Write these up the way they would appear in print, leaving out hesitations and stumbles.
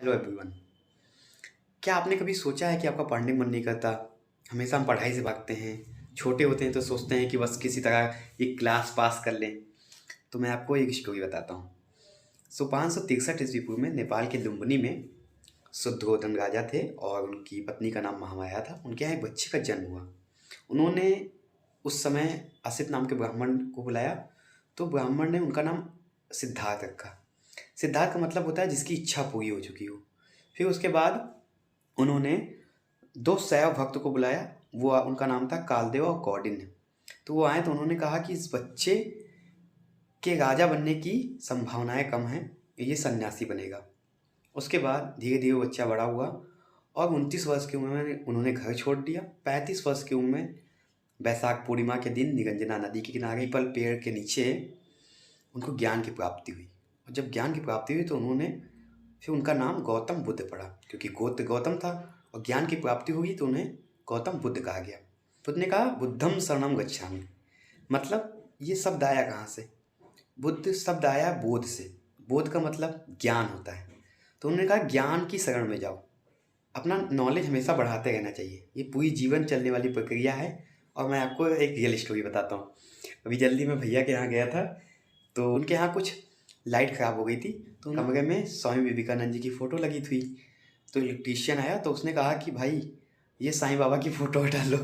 Hello everyone. क्या आपने कभी सोचा है कि आपका पढ़ने में मन नहीं करता? हमेशा हम पढ़ाई से भागते हैं। छोटे होते हैं तो सोचते हैं कि बस किसी तरह एक क्लास पास कर लें। तो मैं आपको एक स्टोरी बताता हूँ। 563 ईस्वी पूर्व में नेपाल के लुम्बिनी में शुद्धोधन राजा थे और उनकी पत्नी का नाम महामाया था। उनके यहाँ एक बच्चे का जन्म हुआ। उन्होंने उस समय असित नाम के ब्राह्मण को बुलाया। तो ब्राह्मण ने उनका नाम सिद्धार्थ रखा। सिद्धार्थ का मतलब होता है जिसकी इच्छा पूरी हो चुकी हो। फिर उसके बाद उन्होंने दो शैव भक्त को बुलाया। वो उनका नाम था कालदेव और कौंडिन्य। तो वो आए तो उन्होंने कहा कि इस बच्चे के राजा बनने की संभावनाएं कम हैं, ये सन्यासी बनेगा। उसके बाद धीरे धीरे वो बच्चा बड़ा हुआ और 29 वर्ष की उम्र में उन्होंने घर छोड़ दिया। 35 वर्ष की उम्र में बैसाख पूर्णिमा के दिन निरंजना नदी के किनारे पर पेड़ के नीचे उनको ज्ञान की प्राप्ति हुई। और जब ज्ञान की प्राप्ति हुई तो उन्होंने फिर उनका नाम गौतम बुद्ध पड़ा, क्योंकि गोत्र गौतम था और ज्ञान की प्राप्ति हुई तो उन्हें गौतम बुद्ध कहा गया। बुद्ध ने कहा बुद्धम शरणम गच्छामि। मतलब ये शब्द आया कहाँ से? बुद्ध शब्द आया बोध से। बोध का मतलब ज्ञान होता है। तो उन्होंने कहा ज्ञान की शरण में जाओ। अपना नॉलेज हमेशा बढ़ाते रहना चाहिए। ये पूरी जीवन चलने वाली प्रक्रिया है। और मैं आपको एक रियल स्टोरी बताता हूँ। अभी जल्दी मैं भैया के यहाँ गया था तो उनके यहाँ कुछ लाइट ख़राब हो गई थी। तो कमरे में स्वामी विवेकानंद जी की फ़ोटो लगी थी। तो इलेक्ट्रीशियन आया तो उसने कहा कि भाई ये साईं बाबा की फ़ोटो हटा लो।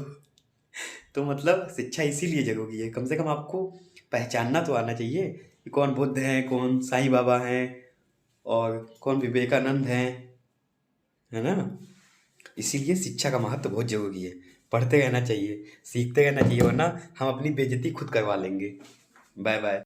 तो मतलब शिक्षा इसीलिए ज़रूरी है। कम से कम आपको पहचानना तो आना चाहिए कि कौन बुद्ध हैं, कौन साईं बाबा हैं और कौन विवेकानंद हैं, है ना। इसीलिए शिक्षा का महत्व बहुत ज़रूरी है। पढ़ते रहना चाहिए, सीखते रहना चाहिए, वरना हम अपनी बेइज्जती खुद करवा लेंगे। Bye bye.